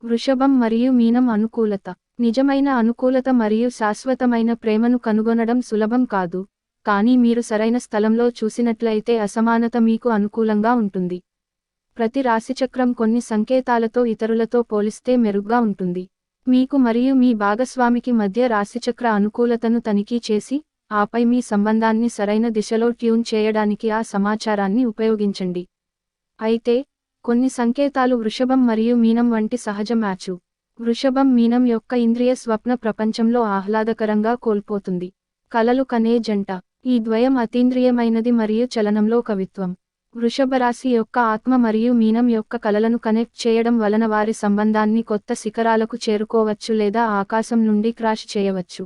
వృషభం మరియు మీనం అనుకూలత. నిజమైన అనుకూలత మరియు శాశ్వతమైన ప్రేమను కనుగొనడం సులభం కాదు, కానీ మీరు సరైన స్థలంలో చూసినట్లయితే అసమానత మీకు అనుకూలంగా ఉంటుంది. ప్రతి రాశిచక్రం కొన్ని సంకేతాలతో ఇతరులతో పోలిస్తే మెరుగ్గా ఉంటుంది. మీకు మరియు మీ భాగస్వామికి మధ్య రాశిచక్ర అనుకూలతను తనిఖీ చేసి, ఆపై మీ సంబంధాన్ని సరైన దిశలో ట్యూన్ చేయడానికి ఆ సమాచారాన్ని ఉపయోగించండి. అయితే, కొన్ని సంకేతాలు వృషభం మరియు మీనం వంటి సహజ మ్యాచు. వృషభం మీనం యొక్క ఇంద్రియ స్వప్న ప్రపంచంలో ఆహ్లాదకరంగా కోల్పోతుంది. కలలు కనే జంట. ఈ ద్వయం అతీంద్రియమైనది మరియు చలనంలో కవిత్వం. వృషభరాశి యొక్క ఆత్మ మరియు మీనం యొక్క కలలను కనెక్ట్ చేయడం వలన వారి సంబంధాన్ని కొత్త శిఖరాలకు చేరుకోవచ్చు లేదా ఆకాశం నుండి క్రాష్ చేయవచ్చు.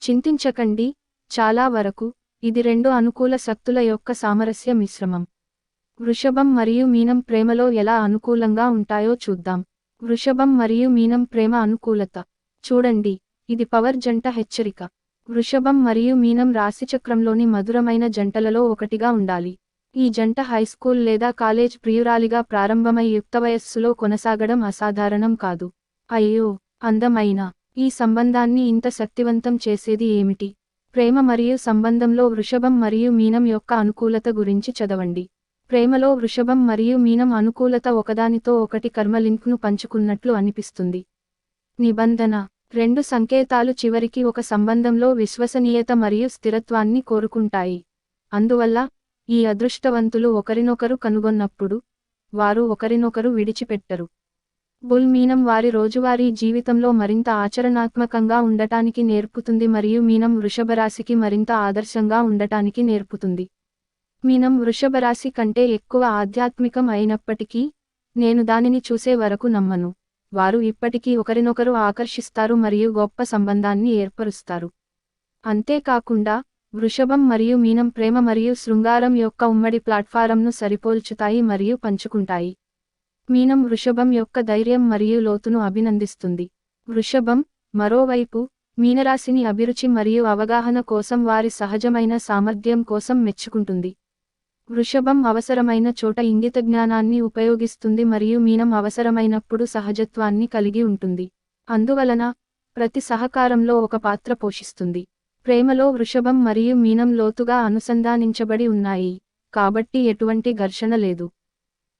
చింతించకండి, చాలా వరకు, ఇది రెండు అనుకూల శక్తుల యొక్క సామరస్య మిశ్రమం. వృషభం మరియు మీనం ప్రేమలో ఎలా అనుకూలంగా ఉంటాయో చూద్దాం. వృషభం మరియు మీనం ప్రేమ అనుకూలత. చూడండి, ఇది పవర్ జంట హెచ్చరిక. వృషభం మరియు మీనం రాశిచక్రంలోని మధురమైన జంటలలో ఒకటిగా ఉండాలి. ఈ జంట హైస్కూల్ లేదా కాలేజ్ ప్రియురాలిగా ప్రారంభమై యుక్తవయస్సులో కొనసాగడం అసాధారణం కాదు. అయ్యో, అందమైన ఈ సంబంధాన్ని ఇంత శక్తివంతం చేసేది ఏమిటి? ప్రేమ మరియు సంబంధంలో వృషభం మరియు మీనం యొక్క అనుకూలత గురించి చదవండి. ప్రేమలో వృషభం మరియు మీనం అనుకూలత ఒకదానితో ఒకటి కర్మ లింక్ను పంచుకున్నట్లు అనిపిస్తుంది. నిబంధన: రెండు సంకేతాలు చివరికి ఒక సంబంధంలో విశ్వసనీయత మరియు స్థిరత్వాన్ని కోరుకుంటాయి. అందువల్ల, ఈ అదృష్టవంతులు ఒకరినొకరు కనుగొన్నప్పుడు, వారు ఒకరినొకరు విడిచిపెట్టరు. బుల్ మీనం వారి రోజువారీ జీవితంలో మరింత ఆచరణాత్మకంగా ఉండటానికి నేర్పుతుంది మరియు మీనం వృషభరాశికి మరింత ఆదర్శంగా ఉండటానికి నేర్పుతుంది. మీనం వృషభరాశి కంటే ఎక్కువ ఆధ్యాత్మికం అయినప్పటికీ, నేను దానిని చూసే వరకు నమ్మను. వారు ఇప్పటికీ ఒకరినొకరు ఆకర్షిస్తారు మరియు గొప్ప సంబంధాన్ని ఏర్పరుస్తారు. అంతేకాకుండా, వృషభం మరియు మీనం ప్రేమ మరియు శృంగారం యొక్క ఉమ్మడి ప్లాట్ఫారంను సరిపోల్చుతాయి మరియు పంచుకుంటాయి. మీనం వృషభం యొక్క ధైర్యం మరియు లోతును అభినందిస్తుంది. వృషభం, మరోవైపు, మీనరాశిని అభిరుచి మరియు అవగాహన కోసం వారి సహజమైన సామర్థ్యం కోసం మెచ్చుకుంటుంది. వృషభం అవసరమైన చోట ఇంగితజ్ఞానాన్ని ఉపయోగిస్తుంది మరియు మీనం అవసరమైనప్పుడు సహజత్వాన్ని కలిగి ఉంటుంది. అందువలన, ప్రతి సహకారంలో ఒక పాత్ర పోషిస్తుంది. ప్రేమలో వృషభం మరియు మీనం లోతుగా అనుసంధానించబడి ఉన్నాయి, కాబట్టి ఎటువంటి ఘర్షణ లేదు.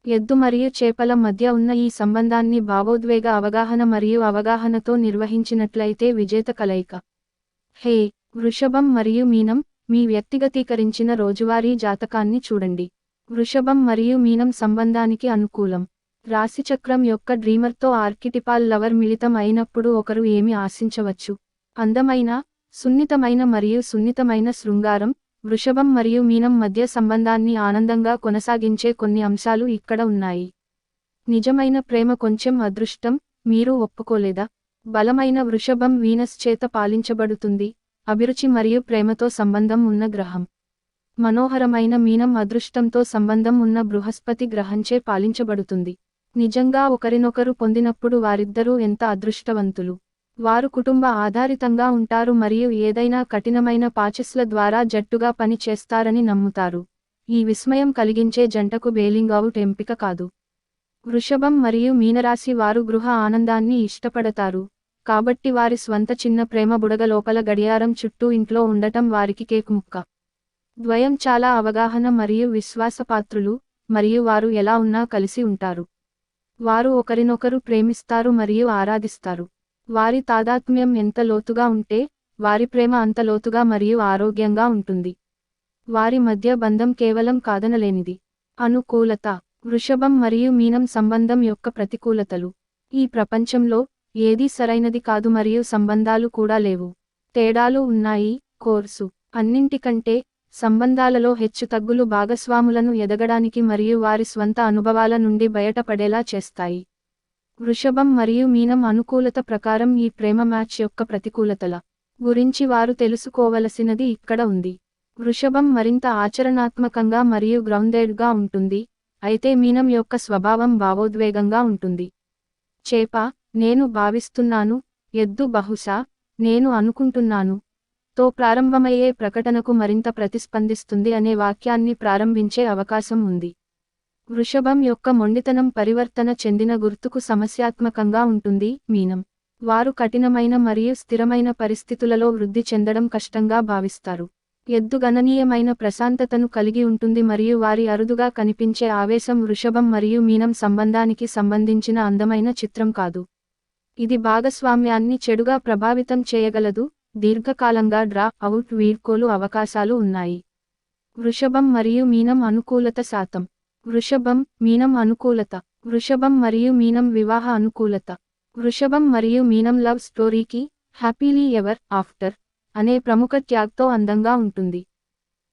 ఎద్దు మరియు చేపల మధ్య ఉన్న ఈ సంబంధాన్ని భావోద్వేగ అవగాహన మరియు అవగాహనతో నిర్వహించినట్లయితే విజేత కలయిక. హే, వృషభం మరియు మీనం, మీ వ్యక్తిగతీకరించిన రోజువారీ జాతకాన్ని చూడండి. వృషభం మరియు మీనం సంబంధానికి అనుకూలం. రాశిచక్రం యొక్క డ్రీమర్తో ఆర్కిటిపాల్ లవర్ మిళితం అయినప్పుడు ఒకరు ఏమి ఆశించవచ్చు? అందమైన, సున్నితమైన మరియు సున్నితమైన శృంగారం. వృషభం మరియు మీనం మధ్య సంబంధాన్ని ఆనందంగా కొనసాగించే కొన్ని అంశాలు ఇక్కడ ఉన్నాయి. నిజమైన ప్రేమ కొంచెం అదృష్టం, మీరు ఒప్పుకోలేదా? బలమైన వృషభం వీనస్ చేత పాలించబడుతుంది, అభిరుచి మరియు ప్రేమతో సంబంధం ఉన్న గ్రహం. మనోహరమైన మీనం అదృష్టంతో సంబంధం ఉన్న బృహస్పతి గ్రహంచే పాలించబడుతుంది. నిజంగా ఒకరినొకరు పొందినప్పుడు వారిద్దరూ ఎంత అదృష్టవంతులు. వారు కుటుంబ ఆధారితంగా ఉంటారు మరియు ఏదైనా కఠినమైన పాచెస్ల ద్వారా జట్టుగా పని చేస్తారని నమ్ముతారు. ఈ విస్మయం కలిగించే జంటకు బెయిలింగ్ అవుట్ ఎంపిక కాదు. వృషభం మరియు మీనరాశి వారు గృహ ఆనందాన్ని ఇష్టపడతారు, కాబట్టి వారి స్వంత చిన్న ప్రేమ బుడగ లోపల గడియారం చుట్టూ ఇంట్లో ఉండటం వారికి కేక్ ముక్క. ద్వయం చాలా అవగాహన మరియు విశ్వాసపాత్రులు, మరియు వారు ఎలా ఉన్నా కలిసి ఉంటారు. వారు ఒకరినొకరు ప్రేమిస్తారు మరియు ఆరాధిస్తారు. వారి తాదాత్మ్యం ఎంత లోతుగా ఉంటే, వారి ప్రేమ అంత లోతుగా మరియు ఆరోగ్యంగా ఉంటుంది. వారి మధ్య బంధం కేవలం కాదనలేనిది. అనుకూలత: వృషభం మరియు మీనం సంబంధం యొక్క ప్రతికూలతలు. ఈ ప్రపంచంలో, ఏదీ సరైనది కాదు మరియు సంబంధాలు కూడా లేవు. తేడాలు ఉన్నాయి. కోర్సు అన్నింటికంటే, సంబంధాలలో హెచ్చుతగ్గులు భాగస్వాములను ఎదగడానికి మరియు వారి స్వంత అనుభవాల నుండి బయటపడేలా చేస్తాయి. వృషభం మరియు మీనం అనుకూలత ప్రకారం ఈ ప్రేమ మ్యాచ్ యొక్క ప్రతికూలతల గురించి వారు తెలుసుకోవలసినది ఇక్కడ ఉంది. వృషభం మరింత ఆచరణాత్మకంగా మరియు గ్రౌండెడ్గా ఉంటుంది, అయితే మీనం యొక్క స్వభావం భావోద్వేగంగా ఉంటుంది. చేప, నేను భావిస్తున్నాను, ఎద్దు బహుశా, నేను అనుకుంటున్నాను తో ప్రారంభమయ్యే ప్రకటనకు మరింత ప్రతిస్పందిస్తుంది అనే వాక్యాన్ని ప్రారంభించే అవకాశం ఉంది. వృషభం యొక్క మొండితనం పరివర్తన చెందిన గుర్తుకు సమస్యాత్మకంగా ఉంటుంది. మీనం వారు కఠినమైన మరియు స్థిరమైన పరిస్థితులలో వృద్ధి చెందడం కష్టంగా భావిస్తారు. ఎద్దు గణనీయమైన ప్రశాంతతను కలిగి ఉంటుంది మరియు వారి అరుదుగా కనిపించే ఆవేశం వృషభం మరియు మీనం సంబంధానికి సంబంధించిన అందమైన చిత్రం కాదు. ఇది భాగస్వామ్యాన్ని చెడుగా ప్రభావితం చేయగలదు. దీర్ఘకాలంగా డ్రా అవుట్ వీడ్కోలు అవకాశాలు ఉన్నాయి. వృషభం మరియు మీనం అనుకూలత శాతం. వృషభం, మీనం అనుకూలత. వృషభం మరియు మీనం వివాహ అనుకూలత. వృషభం మరియు మీనం లవ్ స్టోరీకి హ్యాపీలీ ఎవర్ ఆఫ్టర్ అనే ప్రముఖ ట్యాగ్తో అందంగా ఉంటుంది.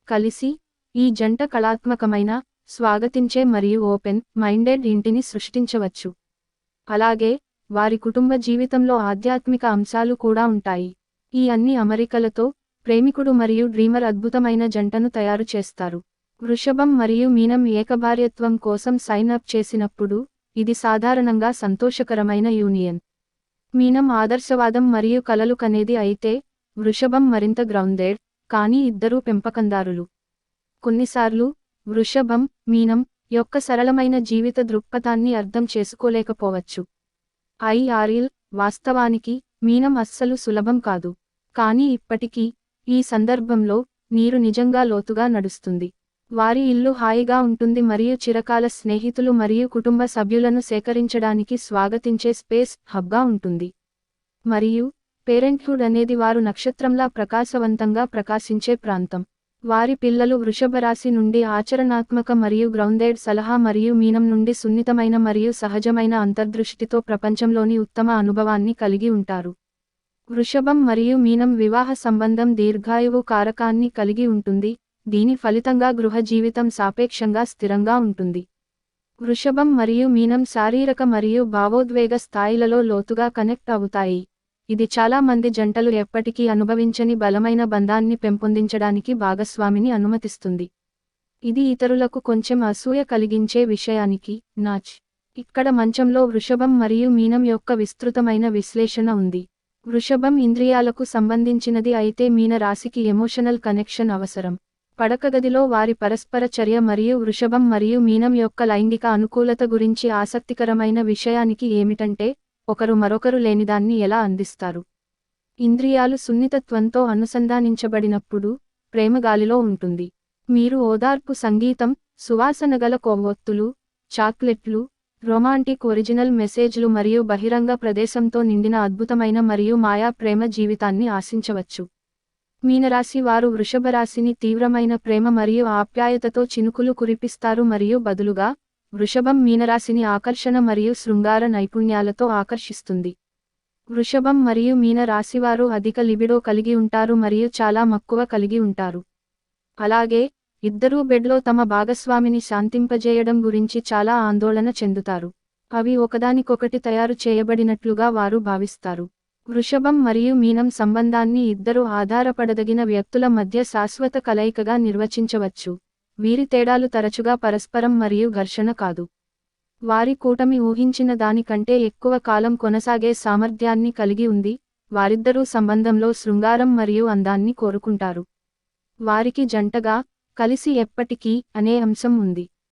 కలిసి ఈ జంట కళాత్మకమైన, స్వాగతించే మరియు ఓపెన్ మైండెడ్ ఇంటిని సృష్టించవచ్చు. అలాగే వారి కుటుంబ జీవితంలో ఆధ్యాత్మిక అంశాలు కూడా ఉంటాయి. ఈ అన్ని అమరికలతో ప్రేమికుడు మరియు డ్రీమర్ అద్భుతమైన జంటను తయారు చేస్తారు. వృషభం మరియు మీనం ఏకభార్యత్వం కోసం సైన్ అప్ చేసినప్పుడు ఇది సాధారణంగా సంతోషకరమైన యూనియన్. మీనం ఆదర్శవాదం మరియు కలలు కనేది అయితే వృషభం మరింత గ్రౌండెడ్, కానీ ఇద్దరూ పెంపకందారులు. కొన్నిసార్లు వృషభం, మీనం యొక్క సరళమైన జీవిత దృక్పథాన్ని అర్థం చేసుకోలేకపోవచ్చు. ఐఆర్ఎల్ వాస్తవానికి మీనం అస్సలు సులభం కాదు. కానీ ఇప్పటికీ ఈ సందర్భంలో నీరు నిజంగా లోతుగా నడుస్తుంది. వారి ఇల్లు హాయిగా ఉంటుంది మరియు చిరకాల స్నేహితులు మరియు కుటుంబ సభ్యులను సేకరించడానికి స్వాగతించే స్పేస్ హబ్గా ఉంటుంది. మరియు పేరెంట్హుడ్ అనేది వారు నక్షత్రంలా ప్రకాశవంతంగా ప్రకాశించే ప్రాంతం. వారి పిల్లలు వృషభ రాశి నుండి ఆచరణాత్మక మరియు గ్రౌండెడ్ సలహా మరియు మీనం నుండి సున్నితమైన మరియు సహజమైన అంతర్దృష్టితో ప్రపంచంలోని ఉత్తమ అనుభవాన్ని కలిగి ఉంటారు. వృషభం మరియు మీనం వివాహ సంబంధం దీర్ఘాయువు కారకాన్ని కలిగి ఉంటుంది. దీని ఫలితంగా గృహ జీవితం సాపేక్షంగా స్థిరంగా ఉంటుంది. వృషభం మరియు మీనం శారీరక మరియు భావోద్వేగ స్థాయిలలో లోతుగా కనెక్ట్ అవుతాయి. ఇది చాలా మంది జంటలు ఎప్పటికీ అనుభవించని బలమైన బంధాన్ని పెంపొందించడానికి భాగస్వామిని అనుమతిస్తుంది. ఇది ఇతరులకు కొంచెం అసూయ కలిగించే విషయానికి నాచ్. ఇక్కడ మంచంలో వృషభం మరియు మీనం యొక్క విస్తృతమైన విశ్లేషణ ఉంది. వృషభం ఇంద్రియాలకు సంబంధించినది అయితే మీన రాశికి ఎమోషనల్ కనెక్షన్ అవసరం. పడకగదిలో వారి పరస్పర చర్య మరియు వృషభం మరియు మీనం యొక్క లైంగిక అనుకూలత గురించి ఆసక్తికరమైన విషయానికి ఏమిటంటే ఒకరు మరొకరు లేనిదాన్ని ఎలా అందిస్తారు. ఇంద్రియాలు సున్నితత్వంతో అనుసంధానించబడినప్పుడు ప్రేమ గాలిలో ఉంటుంది. మీరు ఓదార్పు సంగీతం, సువాసనగల కొవ్వొత్తులు, చాక్లెట్లు, రొమాంటిక్ ఒరిజినల్ మెసేజ్లు మరియు బహిరంగ ప్రదేశంతో నిండిన అద్భుతమైన మరియు మాయా ప్రేమ జీవితాన్ని ఆశించవచ్చు. మీనరాశి వారు వృషభరాశిని తీవ్రమైన ప్రేమ మరియు ఆప్యాయతతో చినుకులు కురిపిస్తారు మరియు బదులుగా వృషభం మీనరాశిని ఆకర్షణ మరియు శృంగార నైపుణ్యాలతో ఆకర్షిస్తుంది. వృషభం మరియు మీన రాశివారు అధిక లిబిడో కలిగి ఉంటారు మరియు చాలా మక్కువ కలిగి ఉంటారు. అలాగే ఇద్దరూ బెడ్లో తమ భాగస్వామిని శాంతింపజేయడం గురించి చాలా ఆందోళన చెందుతారు. అవి ఒకదానికొకటి తయారు చేయబడినట్లుగా వారు భావిస్తారు. వృషభం మరియు మీనం సంబంధాన్ని ఇద్దరు ఆధారపడదగిన వ్యక్తుల మధ్య శాశ్వత కలయికగా నిర్వచించవచ్చు. వీరి తేడాలు తరచుగా పరస్పరం మరియు ఘర్షణ కాదు. వారి కూటమి ఊహించిన దానికంటే ఎక్కువ కాలం కొనసాగే సామర్థ్యాన్ని కలిగి ఉంది. వారిద్దరూ సంబంధంలో శృంగారం మరియు అందాన్ని కోరుకుంటారు. వారికి జంటగా కలిసి ఎప్పటికీ అనే అంశం ఉంది.